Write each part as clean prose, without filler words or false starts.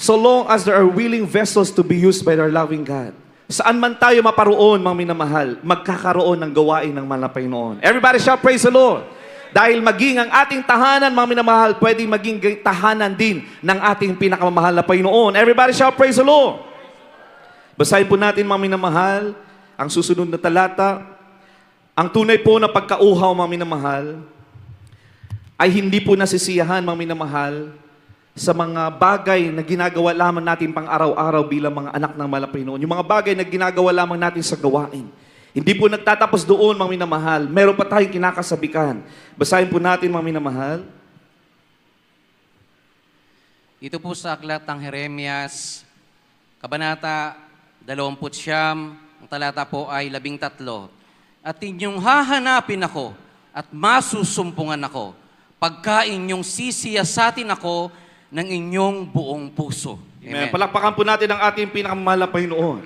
So long as there are willing vessels to be used by our loving God. Saan man tayo maparoon, mga minamahal, magkakaroon ng gawain ng malapay noon. Everybody shout, praise the Lord. Dahil maging ang ating tahanan, mga minamahal, pwedeng maging tahanan din ng ating pinakamamahal na Panginoon. Everybody shout, praise the Lord. Basahin po natin, mga minamahal, ang susunod na talata. Ang tunay po na pagkauhaw, mga minamahal, ay hindi po nasisiyahan, mga minamahal, sa mga bagay na ginagawa lamang natin pang araw-araw bilang mga anak ng malapay noon. Yung mga bagay na ginagawa lamang natin sa gawain. Hindi po nagtatapos doon, mga minamahal. Meron pa tayong kinakasabikan. Basahin po natin, mga minamahal. Ito po sa aklat ng Jeremias, Kabanata 29, ang talata po ay 13. At inyong hahanapin ako at masusumpungan ako, pagka inyong sisiyasatin ako ng inyong buong puso. Amen. Palakpakan po natin ang ating pinakamamahal na Panginoon.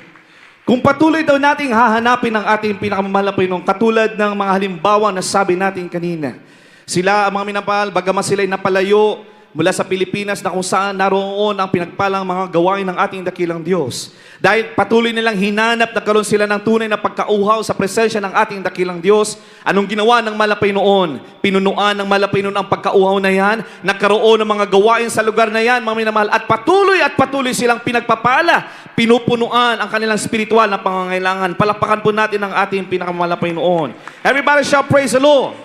Kung patuloy daw nating hahanapin ang ating pinakamamahal na Panginoon, katulad ng mga halimbawa na sabi natin kanina, sila, ang mga minamahal, bagaman sila'y napalayo mula sa Pilipinas na kung saan naroon ang pinagpalang mga gawain ng ating dakilang Diyos. Dahil patuloy nilang hinanap, nagkaroon sila ng tunay na pagkauhaw sa presensya ng ating dakilang Diyos. Anong ginawa ng malapay noon? Pinunuan ng malapay noon ang pagkauhaw na yan. Nagkaroon ng mga gawain sa lugar na yan, mga minamahal. At patuloy silang pinagpapala. Pinupunuan ang kanilang spiritual na pangangailangan. Palakpakan po natin ang ating pinakamalapay noon. Everybody shall praise the Lord.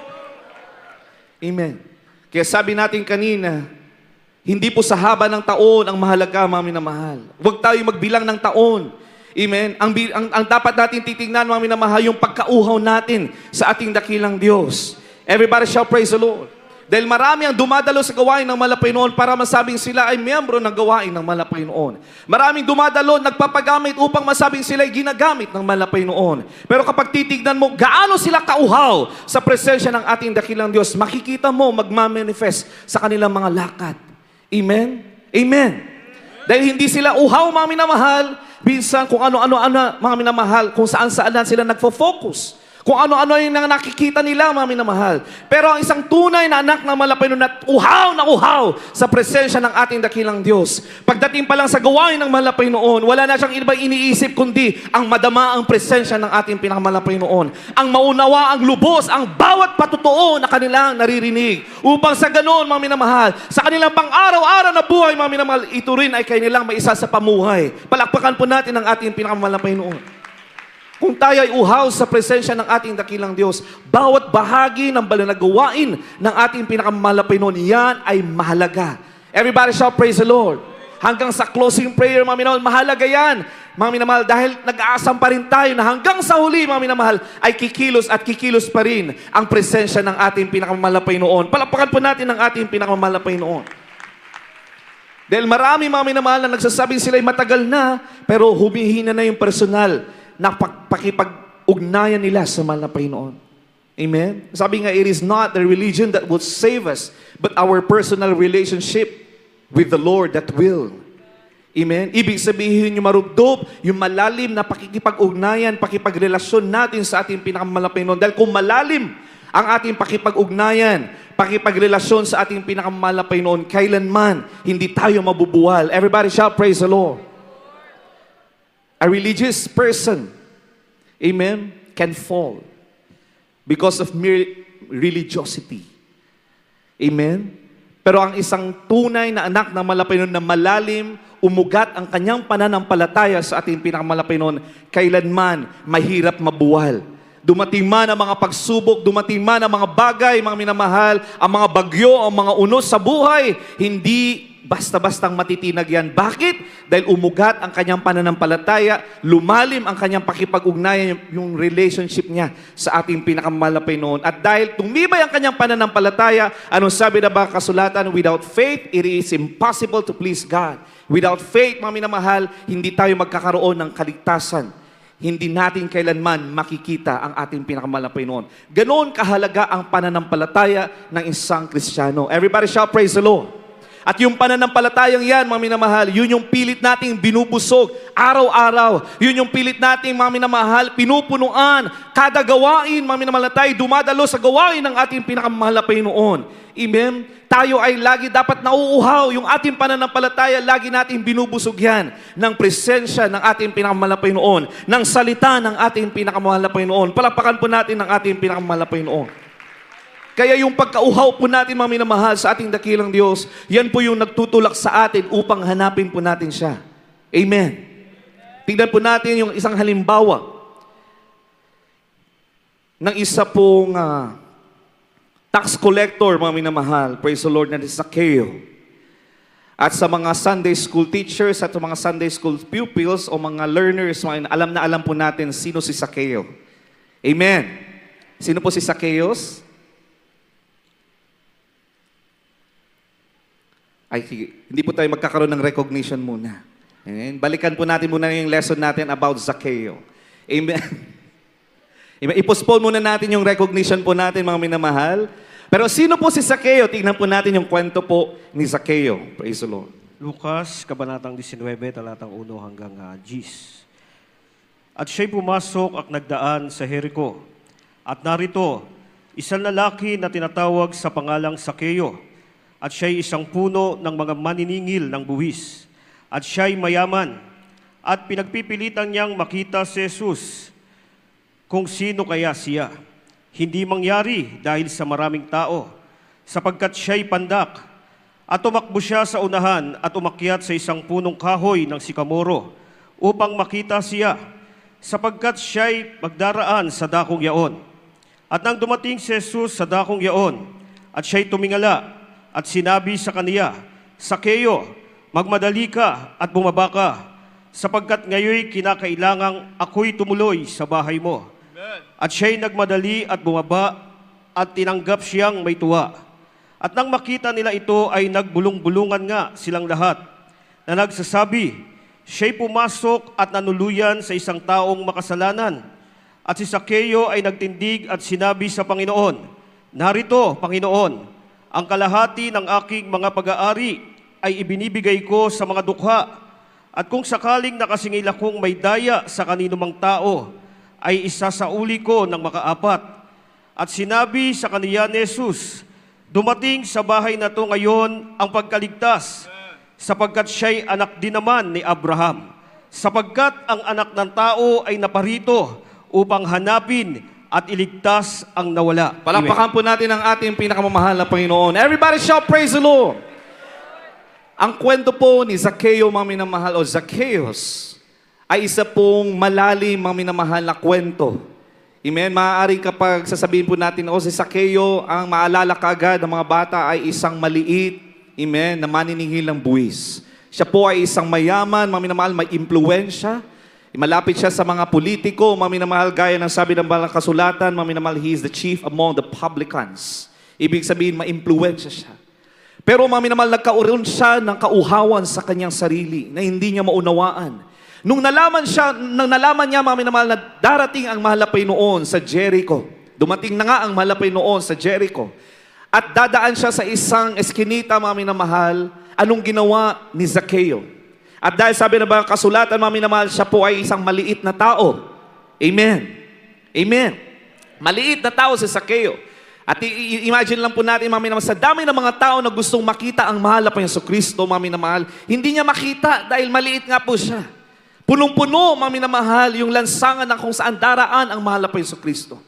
Amen. Kaya sabi natin kanina, hindi po sa haba ng taon ang mahalaga, mga minamahal. Huwag tayo magbilang ng taon. Amen? Ang dapat natin titingnan, mga minamahal, yung pagkauhaw natin sa ating dakilang Diyos. Everybody shall praise the Lord. Dahil marami ang dumadalo sa gawain ng malapay noon para masabing sila ay miyembro ng gawain ng malapay noon. Maraming dumadalo, nagpapagamit upang masabing sila ay ginagamit ng malapay noon. Pero kapag titignan mo, gaano sila kauhaw sa presensya ng ating dakilang Diyos, makikita mo magmamanifest sa kanilang mga lakad. Amen? Amen. Dahil hindi sila uhaw, mga minamahal, minsan kung ano-ano, mga minamahal, kung saan-saan sila nagfo-focus. Kung ano-ano yung nakikita nila, mga minamahal. Pero ang isang tunay na anak ng malapay noon at uhaw sa presensya ng ating dakilang Diyos. Pagdating pa lang sa gawain ng malapay noon, wala na siyang ibang iniisip kundi ang madama ang presensya ng ating pinakamalapay noon. Ang maunawa, ang lubos, ang bawat patutuo na kanilang naririnig. Upang sa ganoon, mga minamahal, sa kanilang pang-araw-araw na buhay, mga minamahal, ito rin ay kanilang maisa sa pamuhay. Palakpakan po natin ang ating pinakamalapay noon. Kung tayo ay uhaw sa presensya ng ating dakilang Diyos, bawat bahagi ng banal na gawain ng ating pinakamalapay noon, yan ay mahalaga. Everybody shall praise the Lord. Hanggang sa closing prayer, mga minamahal, mahalaga yan. Mga minamahal, dahil nag-aasam pa rin tayo na hanggang sa huli, mga minamahal, ay kikilos at kikilos pa rin ang presensya ng ating pinakamalapay noon. Palakpakan po natin ang ating pinakamalapay noon. Dahil marami, mga minamahal, na nagsasabing sila ay matagal na, pero humihina na yung personal na pakipag-ugnayan nila sa malapay noon. Amen? Sabi nga, it is not the religion that will save us, but our personal relationship with the Lord that will. Amen? Ibig sabihin yung marubdob, yung malalim na pakikipag-ugnayan, pakipagrelasyon natin sa ating pinakamalapay noon. Dahil kung malalim ang ating pakipag-ugnayan, pakipagrelasyon sa ating pinakamalapay noon, kailanman hindi tayo mabubuwal. Everybody shout, praise the Lord. A religious person, amen, can fall because of mere religiosity. Amen? Pero ang isang tunay na anak ng malapay noon na malalim, umugat ang kanyang pananampalataya sa ating pinakamalapay noon, kailanman mahirap mabuwal. Dumating man ang mga pagsubok, dumating man ang mga bagay, mga minamahal, ang mga bagyo, ang mga unos sa buhay, hindi basta-bastang matitinag yan. Bakit? Dahil umugat ang kanyang pananampalataya, lumalim ang kanyang pakipag-ugnayan, yung relationship niya sa ating pinakamalapay noon. At dahil tumibay ang kanyang pananampalataya, anong sabi na ba kasulatan? Without faith, it is impossible to please God. Without faith, mga minamahal, hindi tayo magkakaroon ng kaligtasan. Hindi natin kailanman makikita ang ating pinakamalapay noon. Ganoon kahalaga ang pananampalataya ng isang Kristiyano. Everybody shall praise the Lord. At yung pananampalatayang yan, mga minamahal, yun yung pilit nating binubusog araw-araw. Yun yung pilit nating, mga minamahal, pinupunuan. Kada gawain, mga minamahal, na tayo dumadalo sa gawain ng ating pinakamahal na Panginoon. Amen? Tayo ay lagi dapat nauuhaw. Yung ating pananampalataya, lagi nating binubusog yan ng presensya ng ating pinakamahal na Panginoon, ng salita ng ating pinakamahal na Panginoon. Palakpakan po natin ng ating pinakamahal na Panginoon. Kaya yung pagkauhaw po natin, mga minamahal, sa ating dakilang Diyos, yan po yung nagtutulak sa atin upang hanapin po natin siya. Amen. Tingnan po natin yung isang halimbawa ng isa pong tax collector, mga minamahal, praise the Lord, na si Zaccheo. At sa mga Sunday school teachers at sa mga Sunday school pupils o mga learners, alam na alam po natin sino si Zaccheo. Amen. Sino po si Zacchaeus? Ay, hindi po tayo magkakaroon ng recognition muna. Amen. Balikan po natin muna yung lesson natin about Zaccheo. Amen. Amen. I-postpone muna natin yung recognition po natin, mga minamahal. Pero sino po si Zaccheo? Tingnan po natin yung kwento po ni Zaccheo. Praise the Lord. Lukas, Kabanatang 19, talatang 1 hanggang 10. At siya'y pumasok at nagdaan sa Jericho. At narito, isang lalaki na tinatawag sa pangalang Zaccheo. At siya'y isang puno ng mga maniningil ng buwis. At siya'y mayaman. At pinagpipilitan niyang makita si Jesus kung sino kaya siya. Hindi mangyari dahil sa maraming tao, sapagkat siya'y pandak. At tumakbo siya sa unahan at umakyat sa isang punong kahoy ng sikamoro upang makita siya, sapagkat siya'y magdaraan sa dakong yaon. At nang dumating si Jesus sa dakong yaon, at siya'y tumingala, at sinabi sa kaniya, Zaccheo, magmadali ka at bumaba ka, sapagkat ngayoy kinakailangang ako'y tumuloy sa bahay mo. Amen. At siya'y nagmadali at bumaba at tinanggap siyang may tuwa. At nang makita nila ito ay nagbulong-bulungan nga silang lahat na nagsasabi, siya'y pumasok at nanuluyan sa isang taong makasalanan. At si Zaccheo ay nagtindig at sinabi sa Panginoon, narito, Panginoon, ang kalahati ng aking mga pag-aari ay ibinibigay ko sa mga dukha. At kung sakaling nakasingil akong may daya sa kanino mang tao, ay isasauli ko ng makaapat. At sinabi sa kaniya ni Jesus, dumating sa bahay na to ngayon ang pagkaligtas, sapagkat siya'y anak din naman ni Abraham. Sapagkat ang anak ng tao ay naparito upang hanapin at iligtas ang nawala. Palakpakan po natin ang ating pinakamamahal na Panginoon. Everybody shout, praise the Lord! Ang kwento po ni Zaccheo, mga minamahal, o Zacchaeus, ay isa pong malalim, mga minamahal na kwento. Amen? Maaari kapag sasabihin po natin, o si Zaccheo, ang maalala kaagad ng mga bata ay isang maliit, amen, na maniningil ng buwis. Siya po ay isang mayaman, mga minamahal, may impluensya. Malapit siya sa mga politiko, mga minamahal, gaya ng sabi ng balang kasulatan, mga minamahal, he is the chief among the publicans. Ibig sabihin, ma-impluensya siya. Pero mga minamahal, nagkaroon siya ng kauhawan sa kanyang sarili na hindi niya maunawaan. Nung nalaman niya, mga minamahal, na darating ang mahal na Panginoon sa Jericho. Dumating na nga ang mahal na Panginoon sa Jericho. At dadaan siya sa isang eskinita, mga minamahal, anong ginawa ni Zaccheo? At dahil sabi na ba kasulatan, mga minamahal, siya po ay isang maliit na tao. Amen. Amen. Maliit na tao si Zaccheo. At imagine lang po natin, mga minamahal, sa dami ng mga tao na gustong makita ang mahal na Panginoon, mga minamahal, hindi niya makita dahil maliit nga po siya. Punong-puno, mga minamahal, yung lansangan ng kung saan daraan ang mahal na Panginoon.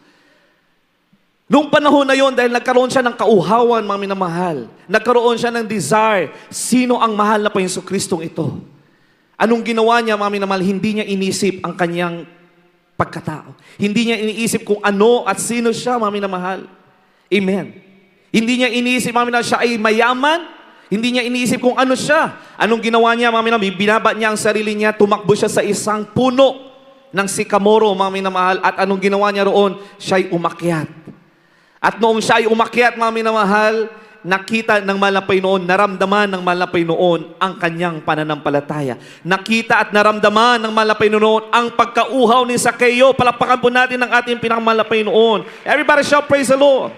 Noong panahon na yon, dahil nagkaroon siya ng kauhawan, mga minamahal, nagkaroon siya ng desire, sino ang mahal na Panginoon ito? Anong ginawa niya, mga minamahal? Hindi niya inisip ang kanyang pagkatao. Hindi niya iniisip kung ano at sino siya, mga minamahal. Amen. Hindi niya iniisip, mga minamahal, siya ay mayaman. Hindi niya iniisip kung ano siya. Anong ginawa niya, mga minamahal? Binaba niya ang sarili niya, tumakbo siya sa isang puno ng sikamoro, mga minamahal. At anong ginawa niya roon? Siya ay umakyat. At noong siya ay umakyat, mga minamahal, nakita ng mahal na Panginoon, naramdaman ng mahal na Panginoon ang kanyang pananampalataya. Nakita at naramdaman ng mahal na Panginoon ang pagkauhaw ni Zaccheo. Palakpakan po natin ang ating pinakamahal na Panginoon. Everybody shout, praise the Lord!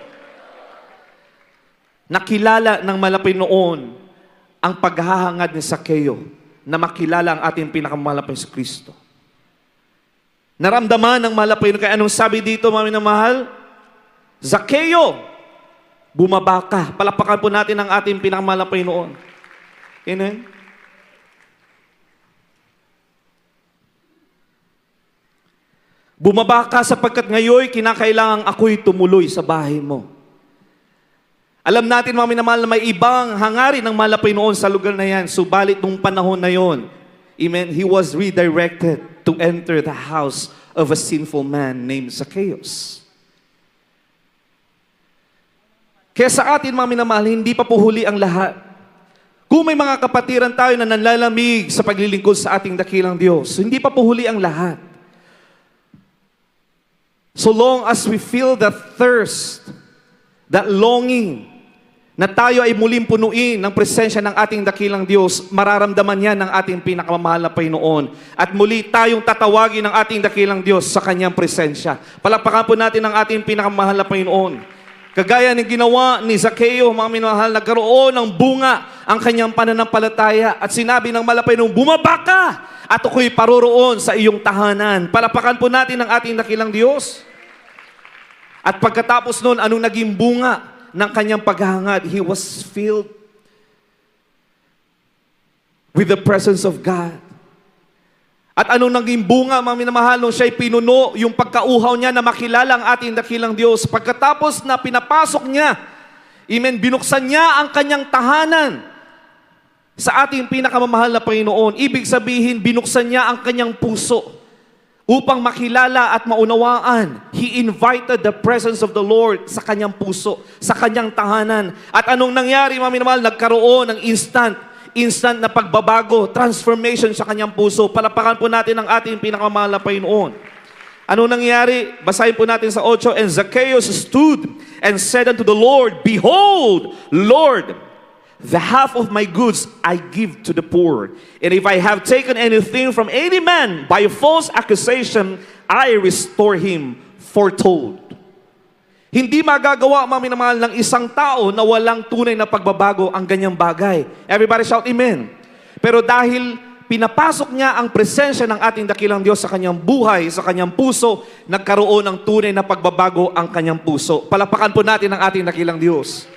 Nakilala ng mahal na Panginoon ang paghahangad ni Zaccheo na makilala ang ating pinakamahal na Hesus Kristo. Naramdaman ng mahal na Panginoon. Kaya anong sabi dito, mga minamahal? Zaccheo, bumaba ka. Palapakan po natin ang ating pinakamahal na Panginoon. Amen? Bumaba ka sapagkat ngayon kinakailangan ako'y tumuloy sa bahay mo. Alam natin mga minamahal na may ibang hangarin ng mahal na Panginoon sa lugar na yan. Subalit nung panahon na yon, amen, he was redirected to enter the house of a sinful man named Zacchaeus. Kaya sa atin mga minamahal, hindi pa po huli ang lahat. Kung may mga kapatiran tayo na nanlalamig sa paglilingkod sa ating dakilang Diyos, hindi pa po huli ang lahat. So long as we feel that thirst, that longing, na tayo ay muling punuin ng presensya ng ating dakilang Diyos, mararamdaman yan ng ating pinakamamahal na Panginoon. At muli tayong tatawagin ng ating dakilang Diyos sa kanyang presensya. Palakpakan po natin ang ating pinakamamahal na Panginoon. Kagaya ng ginawa ni Zaccheo, mga minamahal, nagkaroon ng bunga ang kanyang pananampalataya at sinabi ng mahal na Panginoon, bumaba ka at ako'y paroroon sa iyong tahanan. Palakpakan po natin ang ating dakilang Diyos. At pagkatapos noon, anong naging bunga ng kanyang paghahangad? He was filled with the presence of God. At anong naging bunga, mga minamahal, nung siya'y pinuno, yung pagkauhaw niya na makilala ang ating dakilang Diyos. Pagkatapos na pinapasok niya, amen, binuksan niya ang kanyang tahanan sa ating pinakamamahal na Panginoon. Ibig sabihin, binuksan niya ang kanyang puso upang makilala at maunawaan. He invited the presence of the Lord sa kanyang puso, sa kanyang tahanan. At anong nangyari, mga minamahal? Nagkaroon ng instant na pagbabago, transformation sa kanyang puso. Palapakan po natin ang ating pinakamahal na Panginoon. Ano nangyari? Basahin po natin sa 8. And Zacchaeus stood and said unto the Lord, Behold, Lord, the half of my goods I give to the poor. And if I have taken anything from any man by a false accusation, I restore him fourfold. Hindi magagawa, mga minamahal, ng isang tao na walang tunay na pagbabago ang ganyang bagay. Everybody shout amen. Pero dahil pinapasok niya ang presensya ng ating dakilang Diyos sa kanyang buhay, sa kanyang puso, nagkaroon ng tunay na pagbabago ang kanyang puso. Palapakan po natin ang ating dakilang Diyos.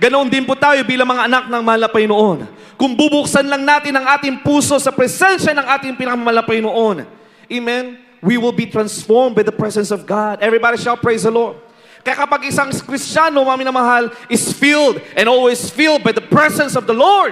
Ganoon din po tayo bilang mga anak ng mahal na Panginoon. Kung bubuksan lang natin ang ating puso sa presensya ng ating pinakamahal na Panginoon, amen, we will be transformed by the presence of God. Everybody shout praise the Lord. Kaya kapag isang Kristiyano, mga minamahal, is filled and always filled by the presence of the Lord,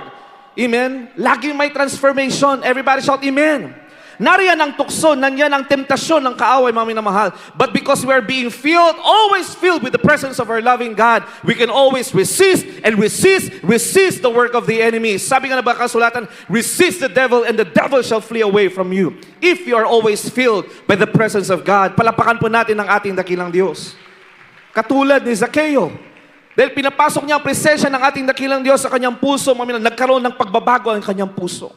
amen, laging may transformation. Everybody shout amen. Nariyan ang tukso, nandiyan ang temptasyon ng kaaway, mga minamahal. But because we are being filled, always filled with the presence of our loving God, we can always resist the work of the enemy. Sabi nga na ba kasulatan, resist the devil and the devil shall flee away from you. If you are always filled by the presence of God, palapakan po natin ang ating dakilang Diyos. Katulad ni Zaccheo. Dahil pinapasok niya ang presensya ng ating dakilang Diyos sa kanyang puso, nagkaroon ng pagbabago ang kanyang puso.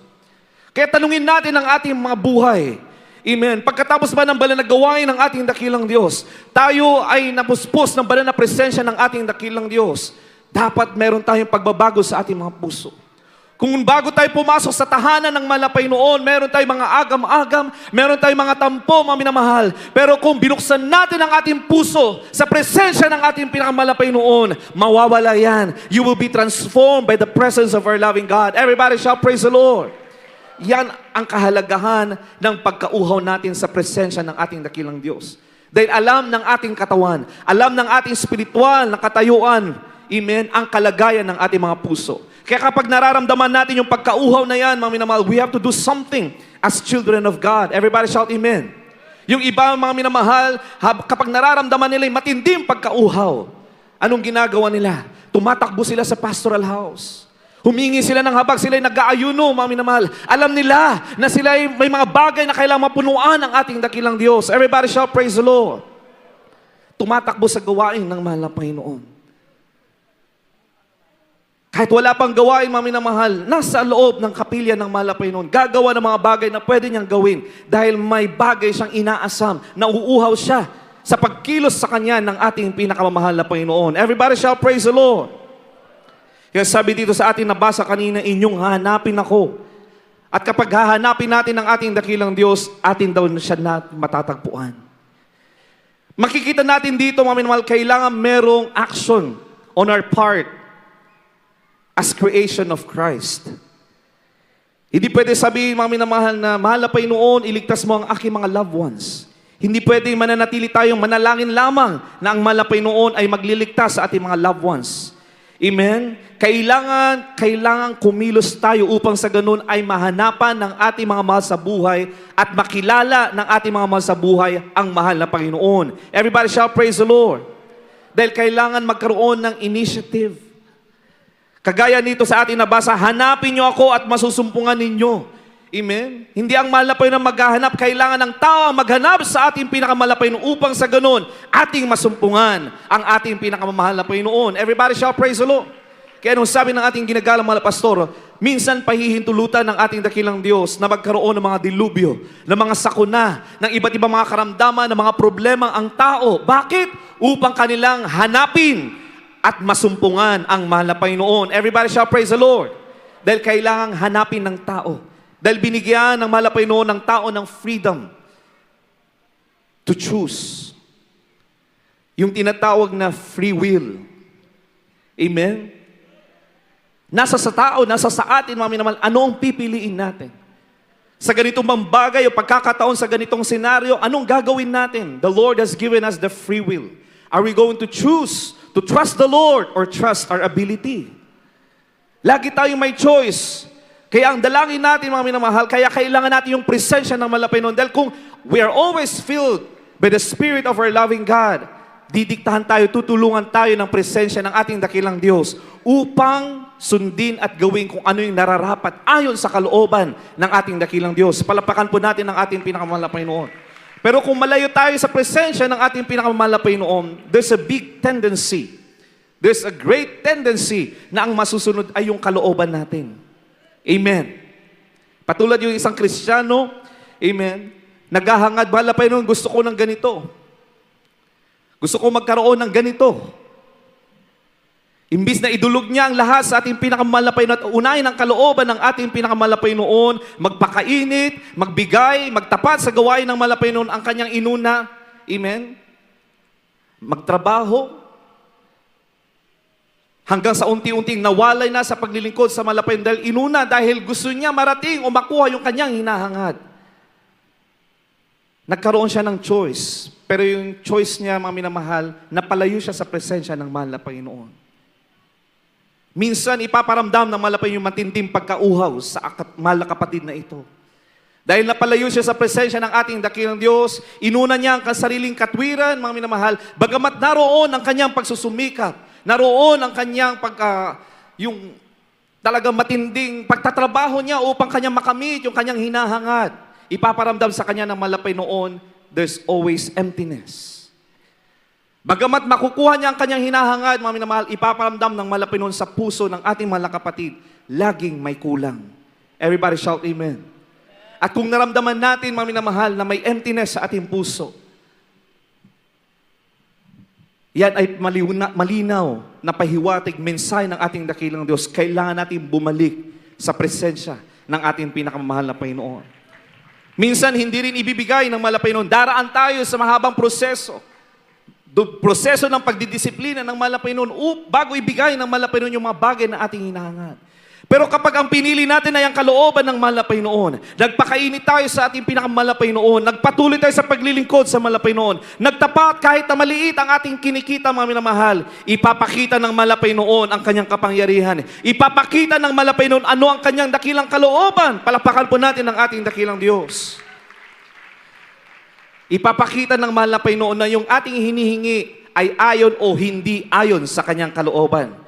Kaya tanungin natin ang ating mga buhay. Amen. Pagkatapos ba ng banal na gawain ng ating dakilang Diyos, tayo ay napuspos ng banal na presensya ng ating dakilang Diyos, dapat meron tayong pagbabago sa ating mga puso. Kung bago tayo pumasok sa tahanan ng mahal na Panginoon, meron tayong mga agam-agam, meron tayong mga tampo, mga minamahal. Pero kung binuksan natin ang ating puso sa presensya ng ating pinakamahal na Panginoon, mawawala yan. You will be transformed by the presence of our loving God. Everybody shout praise the Lord. Yan ang kahalagahan ng pagkauhaw natin sa presensya ng ating dakilang Diyos. Dahil alam ng ating katawan, alam ng ating spiritual na katayuan, amen, ang kalagayan ng ating mga puso. Kaya kapag nararamdaman natin yung pagkauhaw na yan, mga minamahal, we have to do something as children of God. Everybody shout amen. Yung iba, mga minamahal, kapag nararamdaman nila yung matinding pagkauhaw, anong ginagawa nila? Tumatakbo sila sa pastoral house. Humingi sila ng habag, sila ay nag-aayuno, mga minamahal. Alam nila na sila ay may mga bagay na kailangang mapunuan ng ating dakilang Diyos. Everybody shout praise the Lord. Tumatakbo sa gawain ng mahal na Panginoon. Kahit wala pang gawain, mga minamahal, nasa loob ng kapilya ng mahal na Panginoon, gagawa ng mga bagay na pwede niyang gawin dahil may bagay siyang inaasam, na uuuhaw siya sa pagkilos sa Kanya ng ating pinakamamahal na Panginoon. Everybody shout praise the Lord. Kaya sabi dito sa ating nabasa kanina, inyong hahanapin ako. At kapag hahanapin natin ang ating dakilang Diyos, atin daw siya natin matatagpuan. Makikita natin dito, mga minamahal, kailangan merong action on our part as creation of Christ. Hindi pwede sabihin, mga minamahal, na mahal na Panginoon, iligtas mo ang aking mga loved ones. Hindi pwede mananatili tayong manalangin lamang na ang mahal na Panginoon ay magliligtas sa ating mga loved ones. Amen? Kailangan kumilos tayo upang sa ganun ay mahanapan ng ating mga mahal sa buhay at makilala ng ating mga mahal sa buhay ang mahal na Panginoon. Everybody shout, praise the Lord. Dahil kailangan magkaroon ng initiative. Kagaya nito sa ating nabasa, hanapin niyo ako at masusumpungan ninyo. Amen? Hindi ang mahal na Panginoon maghahanap, kailangan ng tao ang maghanap sa ating pinakamahal na Panginoon upang sa ganun, ating masumpungan ang ating pinakamamahal na Panginoon. Everybody shout, praise the Lord. Kaya nung sabi ng ating ginagalang mga pastor, minsan pahihintulutan ng ating dakilang Diyos na magkaroon ng mga dilubyo, ng mga sakuna, ng iba't ibang mga karamdaman, ng mga problema ang tao. Bakit? Upang kanilang hanapin at masumpungan ang mahal na Panginoon. Everybody shout, praise the Lord. Dahil kailangang hanapin ng tao. Dahil binigyan ng mahal na Panginoon ng tao ng freedom to choose. Yung tinatawag na free will. Amen? Nasa sa tao, nasa sa atin, mga minamahal, ano ang pipiliin natin? Sa ganitong bang bagay o pagkakataon sa ganitong senaryo, anong gagawin natin? The Lord has given us the free will. Are we going to choose to trust the Lord or trust our ability? Lagi tayong may choice. Kaya ang dalangin natin, mga minamahal, kaya kailangan natin yung presensya ng malapay noon. Dahil kung we are always filled by the Spirit of our loving God, didiktahan tayo, tutulungan tayo ng presensya ng ating dakilang Diyos upang sundin at gawin kung ano yung nararapat ayon sa kalooban ng ating dakilang Diyos. Palapakan po natin ang ating pinakamahal na Panginoon. Pero kung malayo tayo sa presensya ng ating pinakamahal na Panginoon, there's a big tendency, there's a great tendency na ang masusunod ay yung kalooban natin. Amen. Patulad yung isang Kristiyano, amen, naghahangad, mahal na Panginoon, gusto ko ng ganito. Gusto ko magkaroon ng ganito. Imbis na idulog niya ang lahat sa ating pinakamahal na Panginoon at unahin ang kalooban ng ating pinakamahal na Panginoon, magpakainit, magbigay, magtapat sa gawain ng mahal na Panginoon ang kanyang inuna. Amen? Magtrabaho. Hanggang sa unti-unting nawalay na sa paglilingkod sa mahal na Panginoon dahil inuna dahil gusto niya marating o makuha yung kanyang hinahangad. Nagkaroon siya ng choice. Pero yung choice niya, mga minamahal, napalayo siya sa presensya ng mahal na Panginoon. Minsan, ipaparamdam ng mahal na Panginoon yung matinding pagkauhaw sa mahal na kapatid na ito. Dahil napalayo siya sa presensya ng ating dakilang Diyos, inuna niya ang sariling katwiran, mga minamahal, bagamat naroon ang kanyang pagsusumikap, naroon ang kanyang yung talagang matinding pagtatrabaho niya upang kanyang makamit yung kanyang hinahangad. Ipaparamdam sa kanya ng malapay noon, there's always emptiness. Bagamat makukuha niya ang kanyang hinahangad, mga minamahal, ipaparamdam ng malapay noon sa puso ng ating mga kapatid, laging may kulang. Everybody shout amen. At kung naramdaman natin, mga minamahal, na may emptiness sa ating puso, yan ay malinaw na pahiwatig mensahe ng ating dakilang Diyos. Kailangan natin bumalik sa presensya ng ating pinakamahal na Panginoon. Minsan, hindi rin ibibigay ng mahal na Panginoon. Daraan tayo sa mahabang proseso. Proseso ng pagdidisiplina ng mahal na Panginoon bago ibigay ng mahal na Panginoon yung mga bagay na ating hinahangad. Pero kapag ang pinili natin ay ang kalooban ng mahal na Panginoon, nagpakainit tayo sa ating pinakamahal na Panginoon, nagpatuloy tayo sa paglilingkod sa mahal na Panginoon, nagtapat kahit na maliit ang ating kinikita, mga minamahal, ipapakita ng mahal na Panginoon ang kanyang kapangyarihan. Ipapakita ng mahal na Panginoon ano ang kanyang dakilang kalooban. Palapakan po natin ang ating dakilang Diyos. Ipapakita ng mahal na Panginoon na yung ating hinihingi ay ayon o hindi ayon sa kanyang kalooban.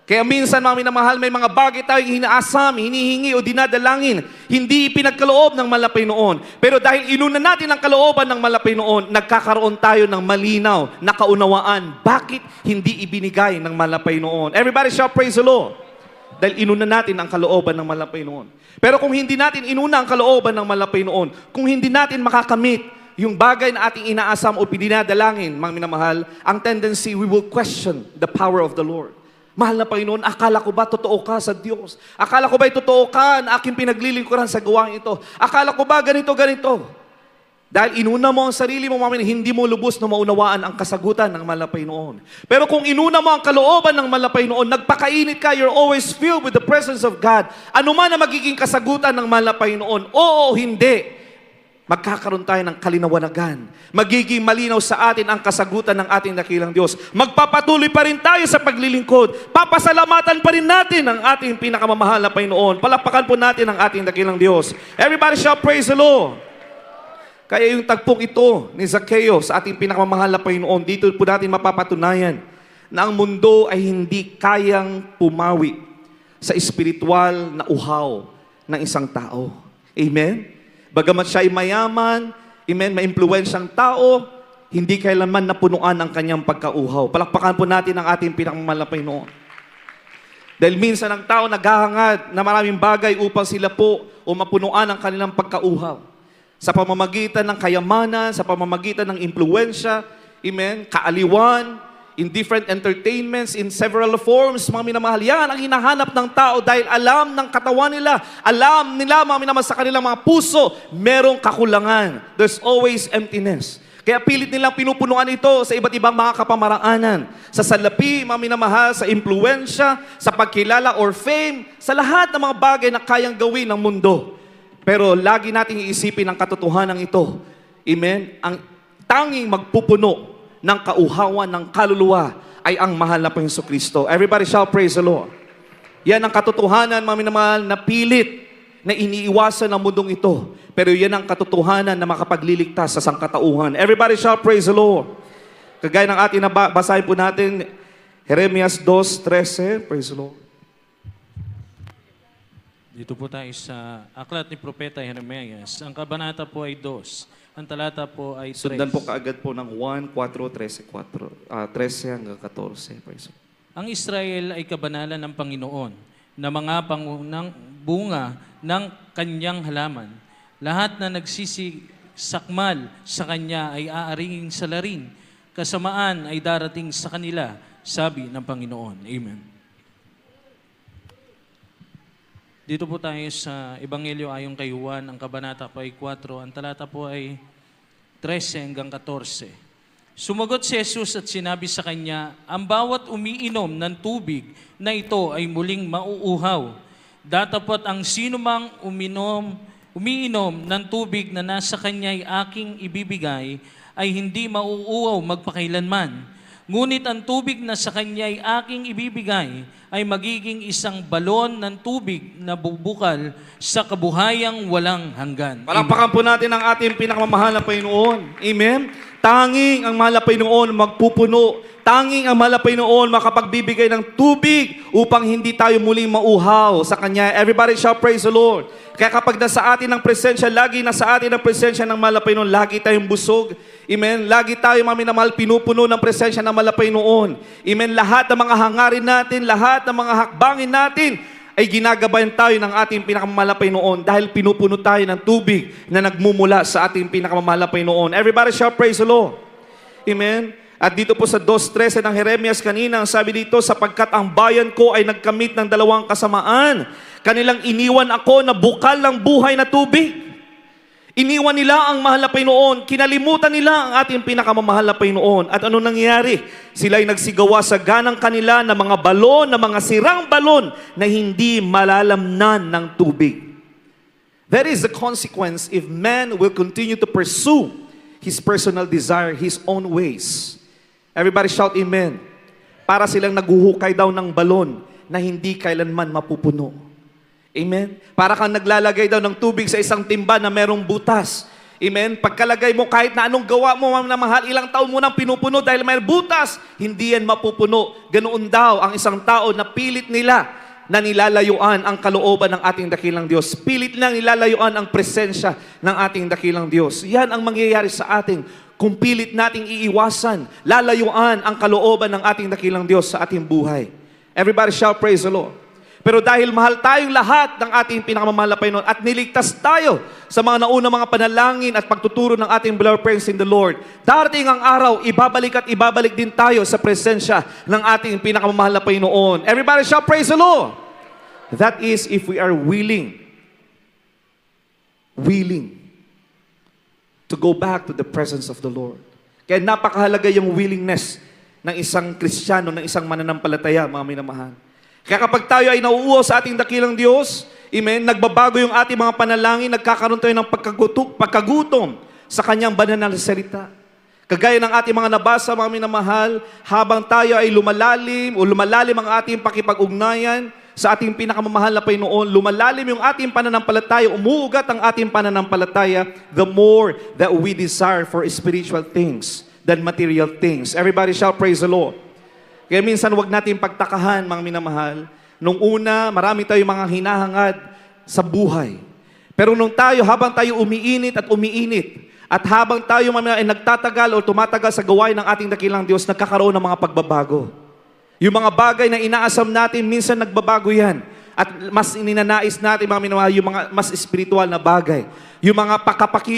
Kaya minsan, mga minamahal, may mga bagay tayong hinaasam, hinihingi o dinadalangin, hindi ipinagkaloob ng mahal na Panginoon. Pero dahil inuna natin ang kalooban ng mahal na Panginoon, nagkakaroon tayo ng malinaw na kaunawaan. Bakit hindi ibinigay ng mahal na Panginoon? Everybody shout praise the Lord. Dahil inuna natin ang kalooban ng mahal na Panginoon. Pero kung hindi natin inuna ang kalooban ng mahal na Panginoon, kung hindi natin makakamit yung bagay na ating inaasam o pinadalangin, mga minamahal, ang tendency, we will question the power of the Lord. Mahal na Panginoon, akala ko ba totoo ka sa Diyos? Akala ko ba totoo ka na aking pinaglilingkuran sa gawain ito? Akala ko ba ganito? Dahil inuna mo ang sarili mo, hindi mo lubos na maunawaan ang kasagutan ng mahal na Panginoon. Pero kung inuna mo ang kalooban ng mahal na Panginoon, nagpakainit ka, you're always filled with the presence of God. Ano man ang magiging kasagutan ng mahal na Panginoon, oo o hindi, magkakaroon tayo ng kalinawanagan. Magiging malinaw sa atin ang kasagutan ng ating dakilang Diyos. Magpapatuloy pa rin tayo sa paglilingkod. Papasalamatan pa rin natin ang ating pinakamamahal na Panginoon. Palakpakan po natin ang ating dakilang Diyos. Everybody shall praise the Lord. Kaya yung tagpong ito ni Zacchaeus sa ating pinakamamahal na Panginoon, dito po natin mapapatunayan na ang mundo ay hindi kayang pumawi sa espiritual na uhaw ng isang tao. Amen? Bagamat siya ay mayaman, amen, maimpluwensyang tao, hindi kailanman napunuan ang kanyang pagkauhaw. Palakpakan po natin ang ating pinakamamahal na Panginoon. Dahil minsan ang tao naghahangad na maraming bagay upang sila po o mapunuan ang kanilang pagkauhaw. Sa pamamagitan ng kayamanan, sa pamamagitan ng impluwensya, amen, kaaliwan, in different entertainments, in several forms, mga minamahal. Yan ang hinahanap ng tao dahil alam ng katawan nila, alam nila, mga minamahal, sa kanilang mga puso, merong kakulangan. There's always emptiness. Kaya pilit nilang pinupunuan ito sa iba't ibang mga kapamaraanan. Sa salapi, mga minamahal, sa impluensya, sa pagkilala or fame, sa lahat ng mga bagay na kayang gawin ng mundo. Pero lagi nating iisipin ang katotohanan ito. Amen? Ang tanging magpupuno ng kauhawan ng kaluluwa ay ang mahal na Panginoon Jesucristo. Everybody shall praise the Lord. Yan ang katotohanan, mga minamahal, na pilit na iniiwasan ng mundong ito. Pero yan ang katotohanan na makapagliligtas sa sangkatauhan. Everybody shall praise the Lord. Kagaya ng ating basahin po natin, Jeremias 2:13. Praise the Lord. Dito po tayo sa aklat ni Propeta Jeremias. Ang kabanata po ay 2. Ang talata po ay 3. Sundan po kaagad po ng 1:4, 13 hanggang 14. Praise the Lord. Ang Israel ay kabanalan ng Panginoon na mga pangunang bunga ng kanyang halaman. Lahat na nagsisakmal sa kanya ay aaringing salarin. Kasamaan ay darating sa kanila, sabi ng Panginoon. Amen. Dito po tayo sa Ebanghelyo ayon kay Juan, ang kabanata po ay 4, ang talata po ay 13 hanggang 14. Sumagot si Jesus at sinabi sa kanya, ang bawat umiinom ng tubig na ito ay muling mauuhaw. Datapot ang sinumang umiinom ng tubig na nasa kanya ay aking ibibigay ay hindi mauuhaw magpakailanman. Ngunit ang tubig na sa kanya ay aking ibibigay ay magiging isang balon ng tubig na bubukal sa kabuhayang walang hanggan. Palakpakan po natin ang ating pinakamamahal na Panginoon. Amen? Tanging ang mahal na Panginoon magpupuno. Tanging ang mahal na Panginoon makapagbibigay ng tubig upang hindi tayo muling mauhaw sa Kanya. Everybody shall praise the Lord. Kaya kapag nasa atin ang presensya, lagi nasa atin ang presensya ng mahal na Panginoon, lagi tayong busog. Amen? Lagi tayo, mga minamahal, pinupuno ng presensya ng mahal na Panginoon. Amen? Lahat ng mga hangarin natin, lahat ng mga hakbangin natin, ay ginagabayan tayo ng ating pinakamamahal na Panginoon dahil pinupuno tayo ng tubig na nagmumula sa ating pinakamamahal na Panginoon. Everybody shall praise the Lord. Amen? At dito po sa 2:13 ng Jeremias kanina, ang sabi dito, sapagkat ang bayan ko ay nagkamit ng dalawang kasamaan. Kanilang iniwan ako na bukal ng buhay na tubig. Iniwan nila ang mahal na Panginoon. Kinalimutan nila ang ating pinakamamahal na Panginoon. At ano nangyari? Sila ay nagsigawa sa ganang kanila na mga balon, na mga sirang balon na hindi malalamnan ng tubig. That is the consequence if man will continue to pursue his personal desire, his own ways. Everybody shout amen. Para silang naghuhukay daw ng balon na hindi kailanman mapupuno. Amen? Para kang naglalagay daw ng tubig sa isang timba na merong butas. Amen? Pagkalagay mo, kahit na anong gawa mo, na mahal, ilang taon mo nang pinupuno dahil may butas, hindi yan mapupuno. Ganoon daw ang isang tao na pilit nila na nilalayuan ang kalooban ng ating dakilang Diyos. Pilit nilang nilalayuan ang presensya ng ating dakilang Diyos. Yan ang mangyayari sa atin kung pilit nating iiwasan, lalayuan ang kalooban ng ating dakilang Diyos sa ating buhay. Everybody shall praise the Lord. Pero dahil mahal tayong lahat ng ating pinakamamahal na Panginoon at niligtas tayo sa mga naunang mga panalangin at pagtuturo ng ating beloved parents in the Lord, darating ang araw, ibabalik at ibabalik din tayo sa presensya ng ating pinakamamahal na Panginoon. Everybody shall praise the Lord. That is if we are willing to go back to the presence of the Lord. Kaya napakahalaga yung willingness ng isang Kristiyano, ng isang mananampalataya, mga minamahal. Kaya kapag tayo ay nauuhaw sa ating dakilang Diyos, amen, nagbabago yung ating mga panalangin, nagkakaroon tayo ng pagkagutom sa Kanyang banal na salita. Kagaya ng ating mga nabasa, mga minamahal, habang tayo ay lumalalim ang ating pakipag-ugnayan sa ating pinakamamahal na Panginoon, lumalalim yung ating pananampalataya, umuugat ang ating pananampalataya, the more that we desire for spiritual things than material things. Everybody shall praise the Lord. Kaya minsan wag natin pagtakahan, mga minamahal. Nung una, marami tayong mga hinahangad sa buhay. Pero habang tayo umiinit, at habang tayo ay nagtatagal o tumatagal sa gawain ng ating dakilang Diyos, nagkakaroon ng mga pagbabago. Yung mga bagay na inaasam natin, minsan nagbabago yan. At mas ininanais natin, mga minamahal, yung mga mas espiritual na bagay. Yung mga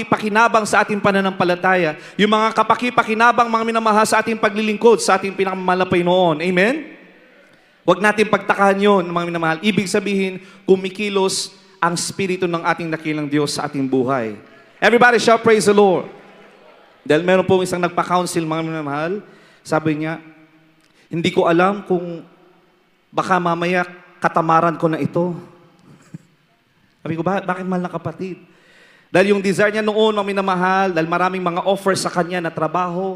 pakinabang sa ating pananampalataya. Yung mga pakinabang, mga minamahal, sa ating paglilingkod, sa ating pinakamamahal na Panginoon. Amen? Huwag natin pagtakahan yun, mga minamahal. Ibig sabihin, kumikilos ang Espiritu ng ating dakilang Diyos sa ating buhay. Everybody shall praise the Lord. Dahil meron pong isang nagpa-counsel, mga minamahal, sabi niya, hindi ko alam kung baka mamaya katamaran ko na ito. Sabi ko, bakit mahal na kapatid? Dahil yung desire niya noon, mga minamahal, dahil maraming mga offers sa kanya na trabaho,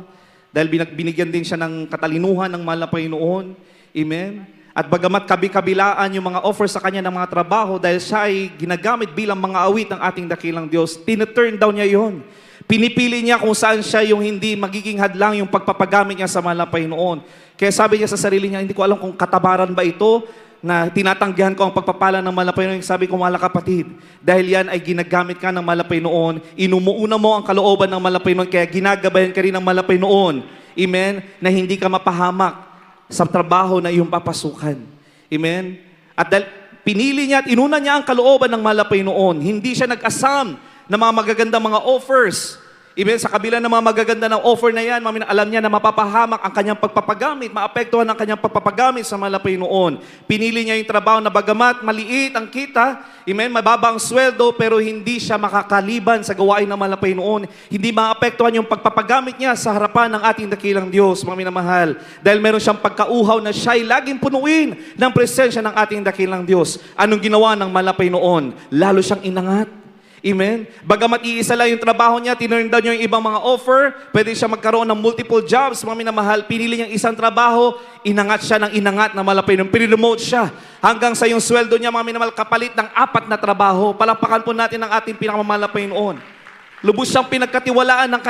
dahil binigyan din siya ng katalinuhan ng mahal na Panginoon. Amen? At bagamat kabi-kabilaan yung mga offers sa kanya ng mga trabaho, dahil siya ay ginagamit bilang mga awit ng ating dakilang Diyos, tina-turn down niya yon. Pinipili niya kung saan siya yung hindi magiging hadlang yung pagpapagamit niya sa mahal na Panginoon. Kaya sabi niya sa sarili niya, hindi ko alam kung katabaran ba ito, na tinatanggihan ko ang pagpapala ng mahal na Panginoon. Sabi ko, mahal na kapatid, dahil yan ay ginagamit ka ng mahal na Panginoon, inumuuna mo ang kalooban ng mahal na Panginoon, kaya ginagabayan ka rin ng mahal na Panginoon. Amen? Na hindi ka mapahamak sa trabaho na iyong papasukan. Amen? At dahil pinili niya at inuna niya ang kalooban ng mahal na Panginoon, hindi siya nag-asam ng mga magagandang mga offers. Amen? Sa kabila ng mga magaganda ng offer na yan, alam niya na mapapahamak ang kanyang pagpapagamit, maapektuhan ang kanyang pagpapagamit sa mahal na Panginoon. Pinili niya yung trabaho na bagamat maliit ang kita, amen, mababa ang sweldo, pero hindi siya makakaliban sa gawain ng mahal na Panginoon. Hindi maapektuhan yung pagpapagamit niya sa harapan ng ating dakilang Diyos, mga minamahal. Dahil meron siyang pagkauhaw na siya'y laging punuin ng presensya ng ating dakilang Diyos. Anong ginawa ng mahal na Panginoon? Lalo siyang inangat. Amen? Bagamat iisa lang yung trabaho niya, tinurn down niya yung ibang mga offer, pwede siya magkaroon ng multiple jobs, mga minamahal, pinili niyang isang trabaho, inangat siya ng inangat na malapay, piniremote siya, hanggang sa yung sweldo niya, mga minamahal, kapalit ng 4 na trabaho. Palakpakan po natin ang ating pinakamamahal na Panginoon. Lubos siyang pinagkatiwalaan ng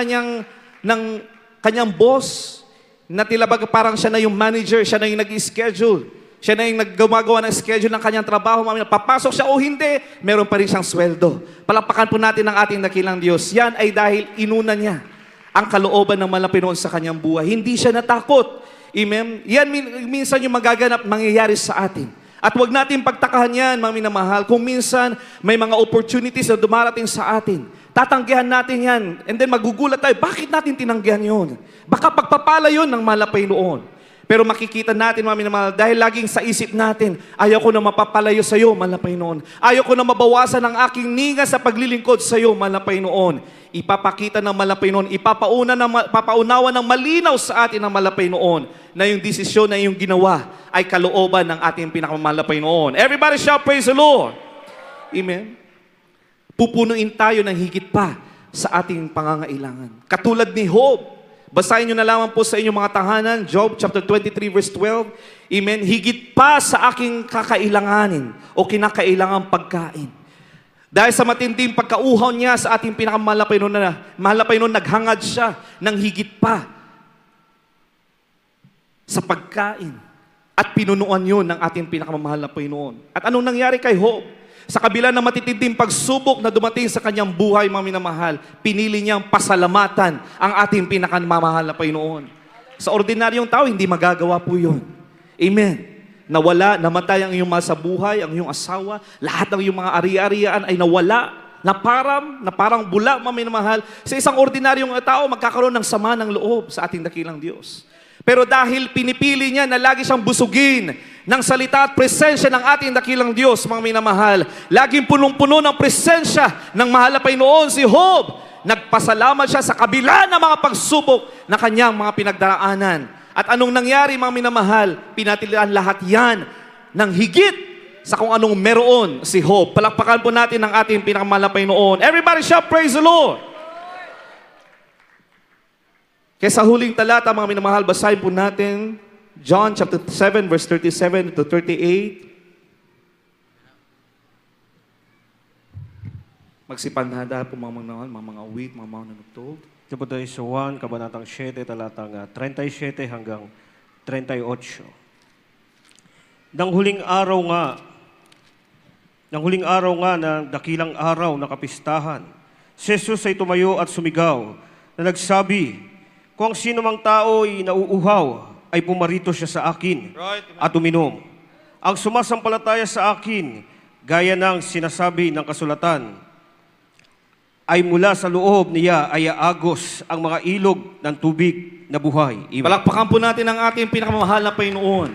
kanyang boss, na tilabag parang siya na yung manager, siya na yung nag-schedule. Siya na yung naggumagawa ng schedule ng kanyang trabaho. Papasok siya o hindi, meron pa rin siyang sweldo. Palakpakan po natin ang ating dakilang Diyos. Yan ay dahil inuna niya ang kalooban ng mahal na Panginoon sa kanyang buhay. Hindi siya natakot. Amen? Yan minsan yung magaganap, mangyayari sa atin. At huwag natin pagtakahan yan, mga minamahal. Kung minsan may mga opportunities na dumarating sa atin, tatanggihan natin yan. And then magugulat tayo, bakit natin tinanggihan yun? Baka pagpapala yun ng mahal na Panginoon. Pero makikita natin, mga minamahal, dahil laging sa isip natin, ayaw ko na mapapalayo sa iyo, mahal na Panginoon. Ayaw ko na mabawasan ang aking ninga sa paglilingkod sa iyo, mahal na Panginoon. Ipapakita ng mahal na Panginoon, papaunawa ng malinaw sa atin ng mahal na Panginoon na yung desisyon na yung ginawa ay kalooban ng ating pinakamahal na Panginoon. Everybody shout, praise the Lord. Amen. Pupunuin tayo ng higit pa sa ating pangangailangan. Katulad ni Job. Basahin nyo na lamang po sa inyong mga tahanan, Job chapter 23 verse 12. Amen. Higit pa sa aking kakailanganin o kinakailangang pagkain. Dahil sa matinding pagkauhaw niya sa ating pinakamahal na Panginoon, naghangad siya ng higit pa sa pagkain. At pinunuan yun ng ating pinakamamahal na Panginoon. At anong nangyari kay Job? Sa kabila ng matitinding pagsubok na dumating sa kanyang buhay, mga minamahal, pinili niyang pasalamatan ang ating pinakamamahal na Panginoon. Sa ordinaryong tao, hindi magagawa po yun. Amen. nawala, namatay ang iyong mahal sa buhay, ang iyong asawa, lahat ng iyong mga ari-arian ay nawala, na parang bula, mga minamahal. Sa isang ordinaryong tao, magkakaroon ng sama ng loob sa ating dakilang Diyos. Pero dahil pinipili niya na lagi siyang busugin ng salita at presensya ng ating dakilang Diyos, mga minamahal, laging punong-puno ng presensya ng mahal na Panginoon si Job. Nagpasalamat siya sa kabila ng mga pagsubok na kanyang mga pinagdaraanan. At anong nangyari, mga minamahal? Pinatilian lahat yan ng higit sa kung anong meron si Job. Palakpakan po natin ang ating pinakamahal na Panginoon. Everybody shout, praise the Lord! Kaya sa huling talata, mga minamahal, basahin po natin John chapter 7, verse 37 to 38. Magsipanhada po mga mga awit, mga manunugtog. Ito po tayo sa 1, Kabanatang 7, talatang 37 hanggang 38. Nang huling araw nga ng dakilang araw na kapistahan, si Jesus ay tumayo at sumigaw na nagsabi, kung sino mang tao ay nauuhaw, ay pumarito siya sa akin at uminom. Ang sumasampalataya sa akin, gaya ng sinasabi ng kasulatan, ay mula sa loob niya ay aagos ang mga ilog ng tubig na buhay. Amen. Palakpakan po natin ang ating pinakamamahal na Panginoon.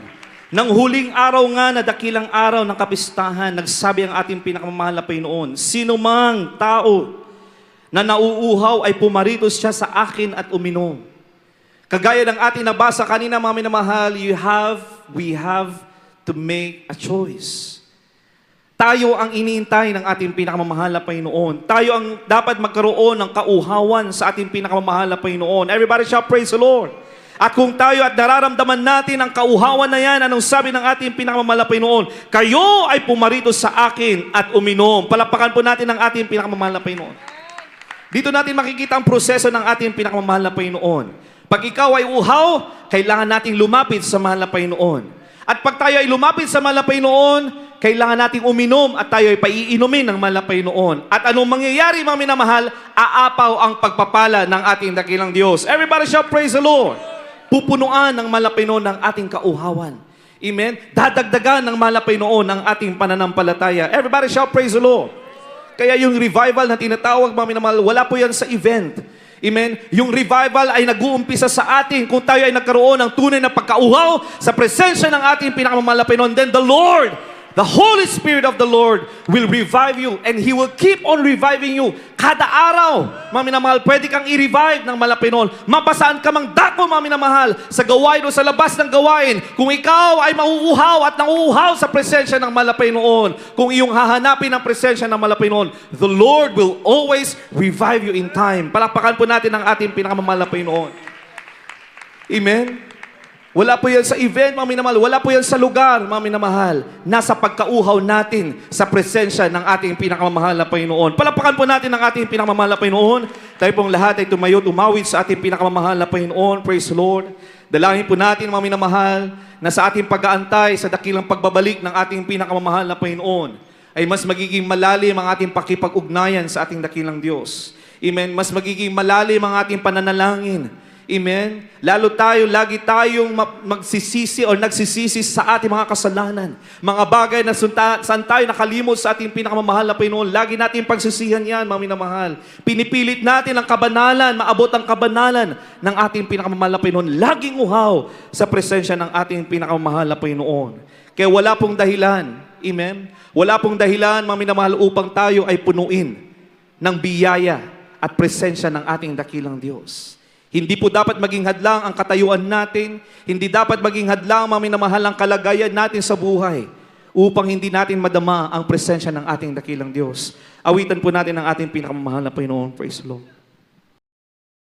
Nang huling araw nga na dakilang araw ng kapistahan, nagsabi ang ating pinakamamahal na Panginoon, sino mang tao na nauuhaw ay pumarito siya sa akin at uminom. Kagaya ng ating nabasa kanina, mga minamahal, we have to make a choice. Tayo ang iniintay ng ating pinakamamahal na Panginoon. Tayo ang dapat magkaroon ng kauhawan sa ating pinakamamahal na Panginoon. Everybody shout, praise the Lord. At kung tayo at nararamdaman natin ang kauhawan na yan, anong sabi ng ating pinakamamahal na Panginoon? Kayo ay pumarito sa akin at uminom. Palapakan po natin ang ating pinakamamahal na Panginoon. Dito natin makikita ang proseso ng ating pinakamamahal na Panginoon. Pag ikaw ay uhaw, kailangan nating lumapit sa mahal na Panginoon. At pag tayo ay lumapit sa mahal na Panginoon, kailangan nating uminom at tayo ay paiinumin ng mahal na Panginoon. At anong mangyayari, mga minamahal? Aapaw ang pagpapala ng ating dakilang Diyos. Everybody shout, praise the Lord. Pupunuan ng mahal na Panginoon ng ating kauhawan. Amen? Dadagdagan ng mahal na Panginoon ang ating pananampalataya. Everybody shout, praise the Lord. Kaya yung revival na tinatawag, mga minamahal, wala po yan sa event. Amen? Yung revival ay nag-uumpisa sa atin kung tayo ay nagkaroon ng tunay na pagkauhaw sa presensya ng ating pinakamamahal na Panginoon. Then the Lord, the Holy Spirit of the Lord will revive you and He will keep on reviving you. Kada araw, mga minamahal, pwede kang i-revive ng Panginoon. Mapasaan ka mang dako, mga minamahal, sa gawain o sa labas ng gawain. Kung ikaw ay mauuhaw at nauuhaw sa presensya ng Panginoon, kung iyong hahanapin ang presensya ng Panginoon, the Lord will always revive you in time. Palakpakan po natin ang ating pinakamamahal na Panginoon. Amen? Wala po yan sa event, mga minamahal. Wala po yan sa lugar, mga minamahal. Nasa pagkauhaw natin sa presensya ng ating pinakamamahal na Panginoon. Palapakan po natin ang ating pinakamamahal na Panginoon. Tayo pong lahat ay tumayo, tumawid sa ating pinakamamahal na Panginoon. Praise the Lord. Dalangin po natin, mga minamahal, na sa ating pag-aantay sa dakilang pagbabalik ng ating pinakamamahal na Panginoon, ay mas magiging malalim ang ating pakipag-ugnayan sa ating dakilang Diyos. Amen. Mas magiging malalim ang ating pananalangin. Amen? Lagi tayong magsisisi o nagsisisi sa ating mga kasalanan. Mga bagay na saan tayo nakalimot sa ating pinakamamahal na Panginoon. Lagi natin pagsisihan yan, mga minamahal. Pinipilit natin ang kabanalan, maabot ang kabanalan ng ating pinakamamahal na Panginoon. Laging uhaw sa presensya ng ating pinakamamahal na Panginoon. Kaya wala pong dahilan, amen? Wala pong dahilan, mga minamahal, upang tayo ay punuin ng biyaya at presensya ng ating dakilang Diyos. Hindi po dapat maging hadlang ang katayuan natin. Hindi dapat maging hadlang, mga minamahal, ang kalagayan natin sa buhay upang hindi natin madama ang presensya ng ating dakilang Diyos. Awitan po natin ang ating pinakamamahal na Panginoon. Praise the Lord.